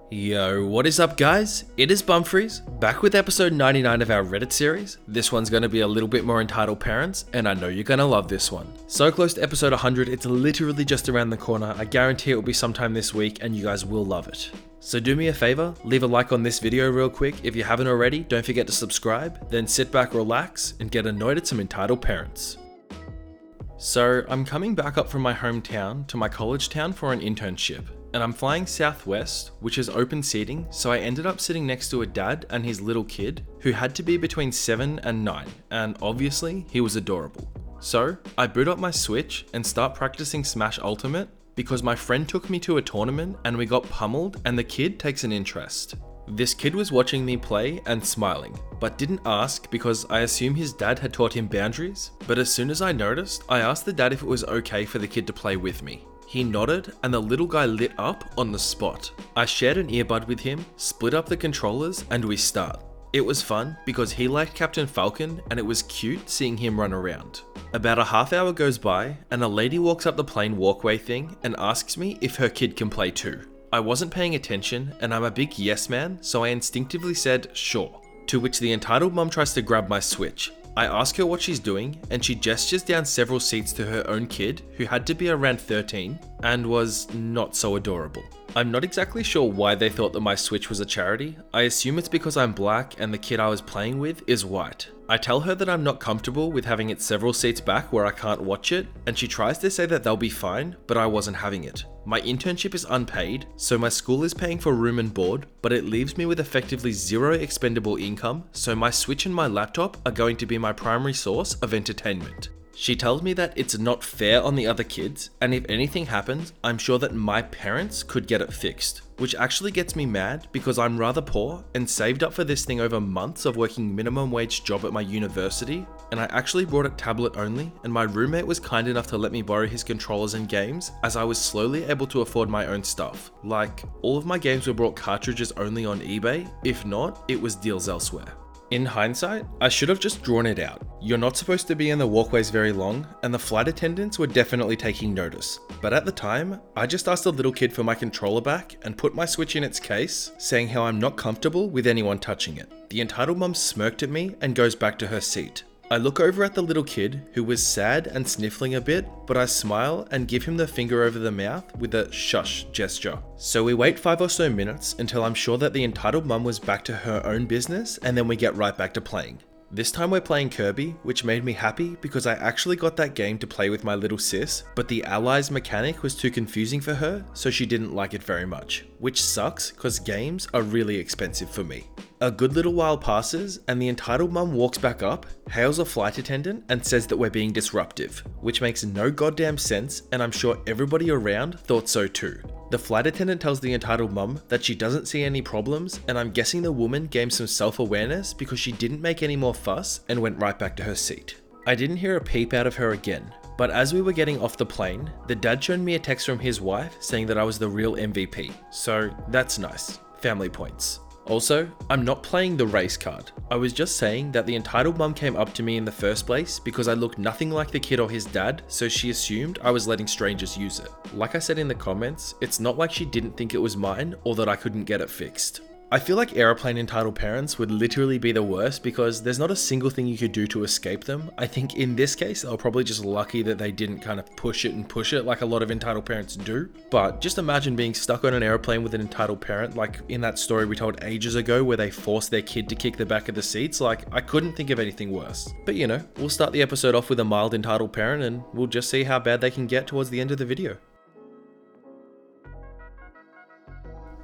Yo, what is up guys? It is Bumfris, back with episode 99 of our Reddit series. This one's going to be a little bit more entitled parents, and I know you're going to love this one. So close to episode 100, it's literally just around the corner. I guarantee it will be sometime this week and you guys will love it. So do me a favor, leave a like on this video real quick. If you haven't already, don't forget to subscribe, then sit back, relax, and get annoyed at some entitled parents. So I'm coming back up from my hometown to my college town for an internship. And I'm flying southwest, which is open seating, so I ended up sitting next to a dad and his little kid, who had to be between 7 and 9, and obviously he was adorable. So I boot up my Switch and start practicing Smash Ultimate, because my friend took me to a tournament and we got pummeled and the kid takes an interest. This kid was watching me play and smiling, but didn't ask because I assume his dad had taught him boundaries, but as soon as I noticed, I asked the dad if it was okay for the kid to play with me. He nodded and the little guy lit up on the spot. I shared an earbud with him, split up the controllers, and we start. It was fun because he liked Captain Falcon and it was cute seeing him run around. About a half hour goes by and a lady walks up the plane walkway thing and asks me if her kid can play too. I wasn't paying attention and I'm a big yes man, so I instinctively said sure. To which the entitled mum tries to grab my Switch. I ask her what she's doing and she gestures down several seats to her own kid, who had to be around 13 and was not so adorable. I'm not exactly sure why they thought that my Switch was a charity. I assume it's because I'm black and the kid I was playing with is white. I tell her that I'm not comfortable with having it several seats back where I can't watch it, and she tries to say that they'll be fine, but I wasn't having it. My internship is unpaid, so my school is paying for room and board, but it leaves me with effectively zero expendable income, so my Switch and my laptop are going to be my primary source of entertainment. She tells me that it's not fair on the other kids, and if anything happens, I'm sure that my parents could get it fixed. Which actually gets me mad because I'm rather poor and saved up for this thing over months of working minimum wage job at my university, and I actually brought it tablet only, and my roommate was kind enough to let me borrow his controllers and games as I was slowly able to afford my own stuff. Like, all of my games were bought cartridges only on eBay, if not, it was deals elsewhere. In hindsight, I should have just drawn it out. You're not supposed to be in the walkways very long, and the flight attendants were definitely taking notice. But at the time, I just asked the little kid for my controller back and put my Switch in its case, saying how I'm not comfortable with anyone touching it. The entitled mum smirked at me and goes back to her seat. I look over at the little kid, who was sad and sniffling a bit, but I smile and give him the finger over the mouth with a shush gesture. So we wait 5 or so minutes until I'm sure that the entitled mum was back to her own business, and then we get right back to playing. This time we're playing Kirby, which made me happy because I actually got that game to play with my little sis, but the Allies mechanic was too confusing for her, so she didn't like it very much. Which sucks, cause games are really expensive for me. A good little while passes, and the entitled mum walks back up, hails a flight attendant, and says that we're being disruptive, which makes no goddamn sense, and I'm sure everybody around thought so too. The flight attendant tells the entitled mum that she doesn't see any problems, and I'm guessing the woman gained some self-awareness because she didn't make any more fuss and went right back to her seat. I didn't hear a peep out of her again, but as we were getting off the plane, the dad showed me a text from his wife saying that I was the real MVP, so that's nice. Family points. Also, I'm not playing the race card. I was just saying that the entitled mum came up to me in the first place because I looked nothing like the kid or his dad, so she assumed I was letting strangers use it. Like I said in the comments, it's not like she didn't think it was mine or that I couldn't get it fixed. I feel like airplane entitled parents would literally be the worst because there's not a single thing you could do to escape them. I think in this case, they were probably just lucky that they didn't kind of push it like a lot of entitled parents do. But just imagine being stuck on an airplane with an entitled parent, like in that story we told ages ago where they forced their kid to kick the back of the seats. Like, I couldn't think of anything worse. But you know, we'll start the episode off with a mild entitled parent and we'll just see how bad they can get towards the end of the video.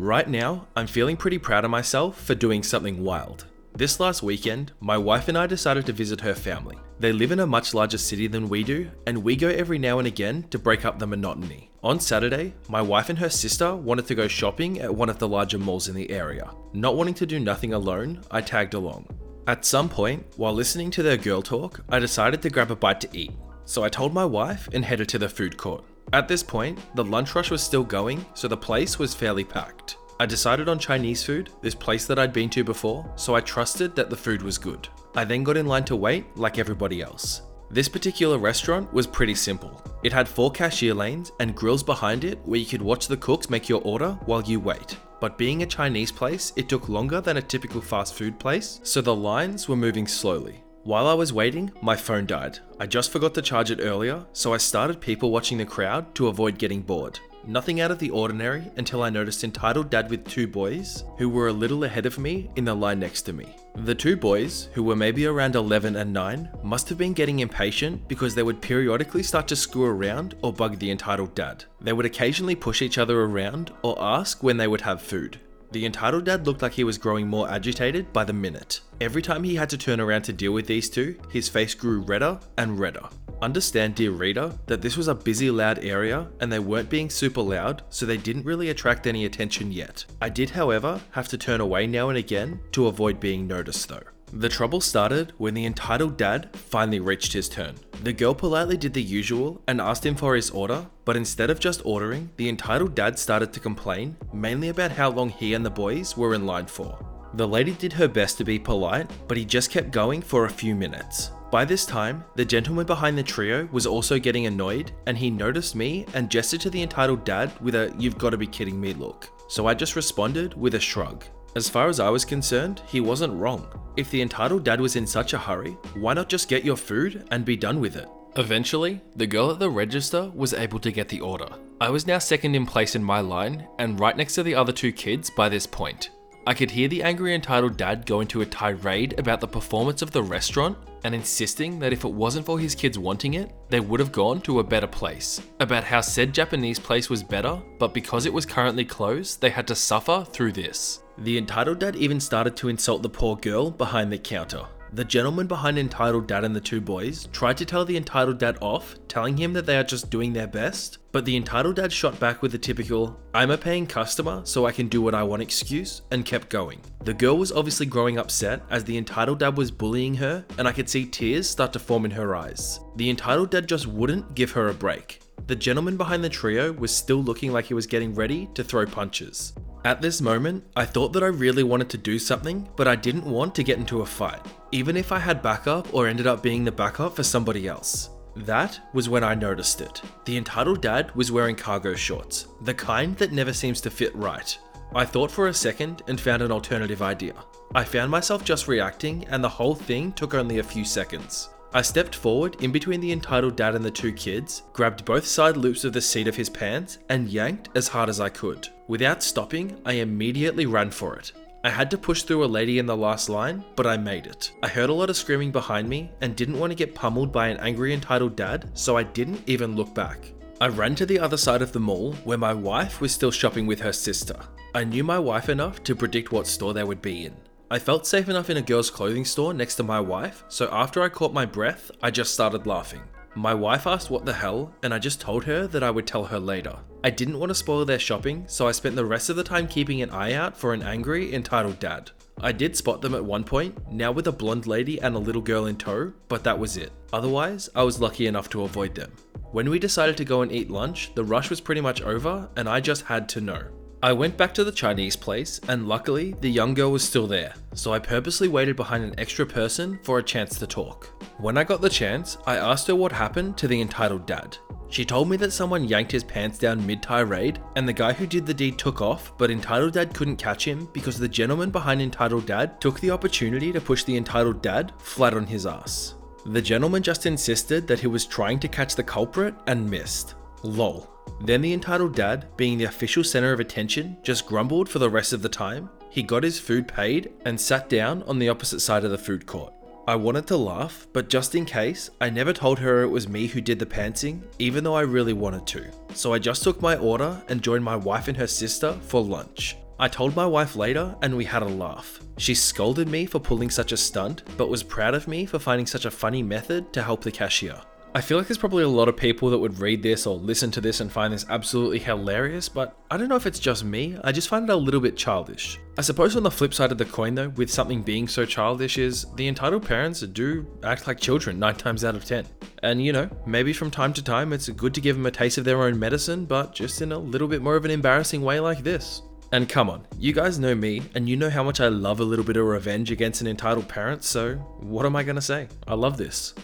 Right now, I'm feeling pretty proud of myself for doing something wild. This last weekend, my wife and I decided to visit her family. They live in a much larger city than we do, and we go every now and again to break up the monotony. On Saturday, my wife and her sister wanted to go shopping at one of the larger malls in the area. Not wanting to do nothing alone, I tagged along. At some point, while listening to their girl talk, I decided to grab a bite to eat. So I told my wife and headed to the food court. At this point, the lunch rush was still going, so the place was fairly packed. I decided on Chinese food, this place that I'd been to before, so I trusted that the food was good. I then got in line to wait like everybody else. This particular restaurant was pretty simple. It had 4 cashier lanes and grills behind it where you could watch the cooks make your order while you wait. but being a Chinese place, it took longer than a typical fast food place, so the lines were moving slowly. While I was waiting, my phone died. I just forgot to charge it earlier, so I started people watching the crowd to avoid getting bored. Nothing out of the ordinary until I noticed entitled dad with two boys who were a little ahead of me in the line next to me. The two boys, who were maybe around 11 and 9, must have been getting impatient because they would periodically start to screw around or bug the entitled dad. They would occasionally push each other around or ask when they would have food. The entitled dad looked like he was growing more agitated by the minute. Every time he had to turn around to deal with these two, his face grew redder and redder. Understand, dear reader, that this was a busy, loud area and they weren't being super loud, so they didn't really attract any attention yet. I did, however, have to turn away now and again to avoid being noticed though. The trouble started when the entitled dad finally reached his turn. The girl politely did the usual and asked him for his order, but instead of just ordering, the entitled dad started to complain, mainly about how long he and the boys were in line for. The lady did her best to be polite, but he just kept going for a few minutes. By this time, the gentleman behind the trio was also getting annoyed, and he noticed me and gestured to the entitled dad with a "you've got to be kidding me" look. So I just responded with a shrug. As far as I was concerned, he wasn't wrong. If the entitled dad was in such a hurry, why not just get your food and be done with it? Eventually, the girl at the register was able to get the order. I was now second in place in my line and right next to the other two kids by this point. I could hear the angry entitled dad go into a tirade about the performance of the restaurant and insisting that if it wasn't for his kids wanting it, they would have gone to a better place. About how said Japanese place was better, but because it was currently closed, they had to suffer through this. The entitled dad even started to insult the poor girl behind the counter. The gentleman behind entitled dad and the two boys tried to tell the entitled dad off, telling him that they are just doing their best, but the entitled dad shot back with the typical "I'm a paying customer so I can do what I want" excuse and kept going. The girl was obviously growing upset as the entitled dad was bullying her, and I could see tears start to form in her eyes. The entitled dad just wouldn't give her a break. The gentleman behind the trio was still looking like he was getting ready to throw punches. At this moment, I thought that I really wanted to do something, but I didn't want to get into a fight, even if I had backup or ended up being the backup for somebody else. That was when I noticed it. The entitled dad was wearing cargo shorts, the kind that never seems to fit right. I thought for a second and found an alternative idea. I found myself just reacting, and the whole thing took only a few seconds. I stepped forward in between the entitled dad and the two kids, grabbed both side loops of the seat of his pants, and yanked as hard as I could. Without stopping, I immediately ran for it. I had to push through a lady in the last line, but I made it. I heard a lot of screaming behind me and didn't want to get pummeled by an angry entitled dad, so I didn't even look back. I ran to the other side of the mall where my wife was still shopping with her sister. I knew my wife enough to predict what store they would be in. I felt safe enough in a girl's clothing store next to my wife, so after I caught my breath, I just started laughing. My wife asked what the hell, and I just told her that I would tell her later. I didn't want to spoil their shopping, so I spent the rest of the time keeping an eye out for an angry, entitled dad. I did spot them at one point, now with a blonde lady and a little girl in tow, but that was it. Otherwise, I was lucky enough to avoid them. When we decided to go and eat lunch, the rush was pretty much over, and I just had to know. I went back to the Chinese place, and luckily, the young girl was still there, so I purposely waited behind an extra person for a chance to talk. When I got the chance, I asked her what happened to the entitled dad. She told me that someone yanked his pants down mid-tirade, and the guy who did the deed took off, but entitled dad couldn't catch him because the gentleman behind entitled dad took the opportunity to push the entitled dad flat on his ass. The gentleman just insisted that he was trying to catch the culprit and missed. Lol. Then the entitled dad, being the official center of attention, just grumbled for the rest of the time. He got his food paid and sat down on the opposite side of the food court. I wanted to laugh, but just in case, I never told her it was me who did the pantsing, even though I really wanted to. So I just took my order and joined my wife and her sister for lunch. I told my wife later and we had a laugh. She scolded me for pulling such a stunt, but was proud of me for finding such a funny method to help the cashier. I feel like there's probably a lot of people that would read this or listen to this and find this absolutely hilarious, but I don't know if it's just me, I just find it a little bit childish. I suppose on the flip side of the coin though, with something being so childish is, the entitled parents do act like children 9 times out of 10. And you know, maybe from time to time it's good to give them a taste of their own medicine, but just in a little bit more of an embarrassing way like this. And come on, you guys know me, and you know how much I love a little bit of revenge against an entitled parent, so what am I gonna say? I love this.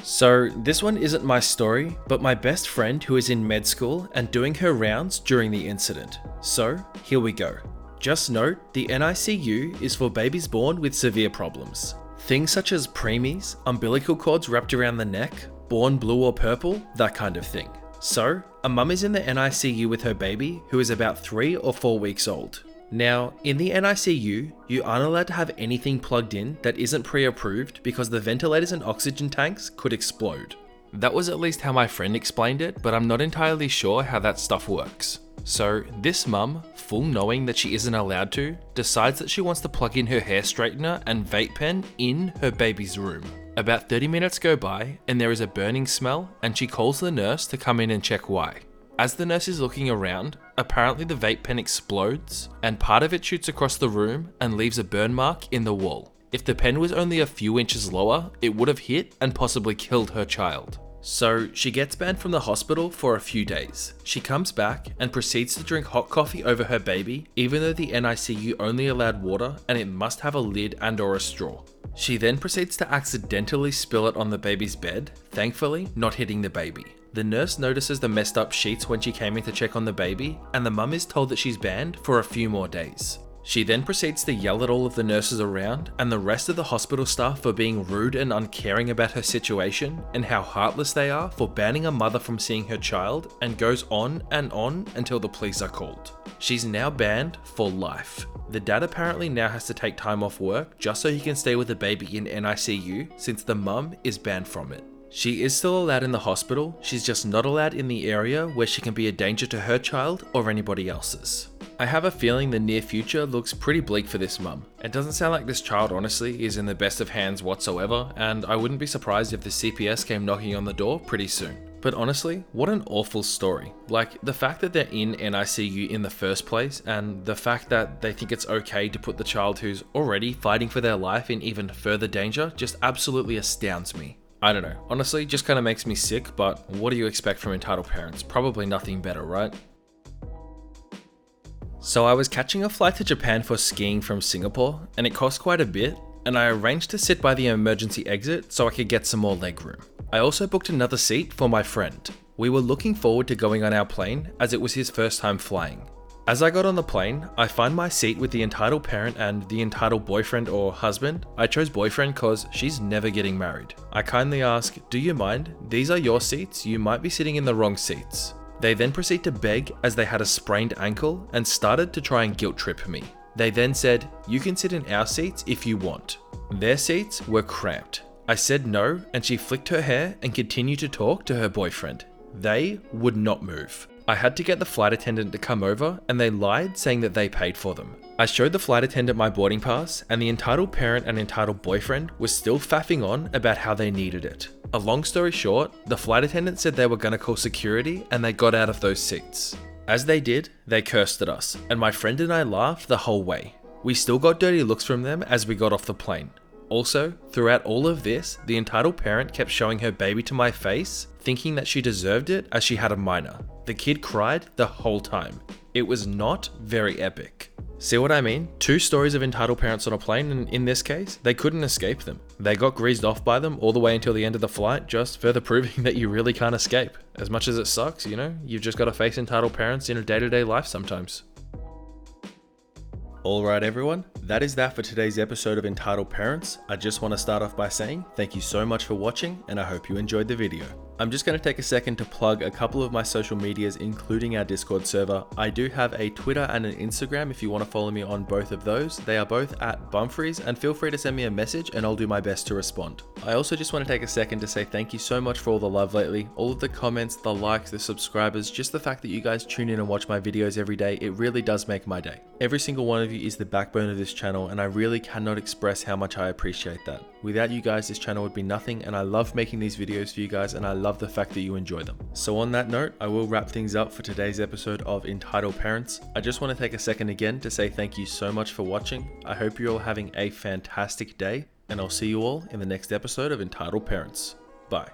So this one isn't my story, but my best friend who is in med school and doing her rounds during the incident. So here we go. Just note, the NICU is for babies born with severe problems. Things such as preemies, umbilical cords wrapped around the neck, born blue or purple, that kind of thing. So, a mum is in the NICU with her baby who is about 3 or 4 weeks old. Now, in the NICU, you aren't allowed to have anything plugged in that isn't pre-approved because the ventilators and oxygen tanks could explode. That was at least how my friend explained it, but I'm not entirely sure how that stuff works. So this mum, full knowing that she isn't allowed to, decides that she wants to plug in her hair straightener and vape pen in her baby's room. About 30 minutes go by and there is a burning smell, and she calls the nurse to come in and check why. As the nurse is looking around, apparently the vape pen explodes and part of it shoots across the room and leaves a burn mark in the wall. If the pen was only a few inches lower, it would have hit and possibly killed her child. So she gets banned from the hospital for a few days. She comes back and proceeds to drink hot coffee over her baby, even though the NICU only allowed water and it must have a lid and or a straw. She then proceeds to accidentally spill it on the baby's bed, thankfully not hitting the baby. The nurse notices the messed up sheets when she came in to check on the baby, and the mum is told that she's banned for a few more days. She then proceeds to yell at all of the nurses around and the rest of the hospital staff for being rude and uncaring about her situation and how heartless they are for banning a mother from seeing her child, and goes on until the police are called. She's now banned for life. The dad apparently now has to take time off work just so he can stay with the baby in NICU since the mum is banned from it. She is still allowed in the hospital, she's just not allowed in the area where she can be a danger to her child or anybody else's. I have a feeling the near future looks pretty bleak for this mum. It doesn't sound like this child honestly is in the best of hands whatsoever, and I wouldn't be surprised if the CPS came knocking on the door pretty soon. But honestly, what an awful story. Like, the fact that they're in NICU in the first place, and the fact that they think it's okay to put the child who's already fighting for their life in even further danger just absolutely astounds me. I don't know, honestly, just kind of makes me sick, but what do you expect from entitled parents? Probably nothing better, right? So I was catching a flight to Japan for skiing from Singapore, and it cost quite a bit, and I arranged to sit by the emergency exit so I could get some more legroom. I also booked another seat for my friend. We were looking forward to going on our plane as it was his first time flying. As I got on the plane, I find my seat with the entitled parent and the entitled boyfriend or husband. I chose boyfriend cause she's never getting married. I kindly ask, "Do you mind? These are your seats, you might be sitting in the wrong seats." They then proceed to beg as they had a sprained ankle and started to try and guilt trip me. They then said, "You can sit in our seats if you want." Their seats were cramped. I said no, and she flicked her hair and continued to talk to her boyfriend. They would not move. I had to get the flight attendant to come over, and they lied saying that they paid for them. I showed the flight attendant my boarding pass, and the entitled parent and entitled boyfriend was still faffing on about how they needed it. A long story short, the flight attendant said they were going to call security and they got out of those seats. As they did, they cursed at us, and my friend and I laughed the whole way. We still got dirty looks from them as we got off the plane. Also, throughout all of this, the entitled parent kept showing her baby to my face, thinking that she deserved it as she had a minor. The kid cried the whole time. It was not very epic. See what I mean? 2 stories of entitled parents on a plane, and in this case, they couldn't escape them. They got greased off by them all the way until the end of the flight, just further proving that you really can't escape. As much as it sucks, you know, you've just got to face entitled parents in a day-to-day life sometimes. Alright everyone, that is that for today's episode of Entitled Parents. I just want to start off by saying thank you so much for watching, and I hope you enjoyed the video. I'm just going to take a second to plug a couple of my social medias, including our Discord server. I do have a Twitter and an Instagram if you want to follow me on both of those. They are both at Bumfris, and feel free to send me a message and I'll do my best to respond. I also just want to take a second to say thank you so much for all the love lately. All of the comments, the likes, the subscribers, just the fact that you guys tune in and watch my videos every day, it really does make my day. Every single one of you is the backbone of this channel, and I really cannot express how much I appreciate that. Without you guys, this channel would be nothing, and I love making these videos for you guys, and I love the fact that you enjoy them. So on that note, I will wrap things up for today's episode of Entitled Parents. I just want to take a second again to say thank you so much for watching. I hope you're all having a fantastic day, and I'll see you all in the next episode of Entitled Parents. Bye.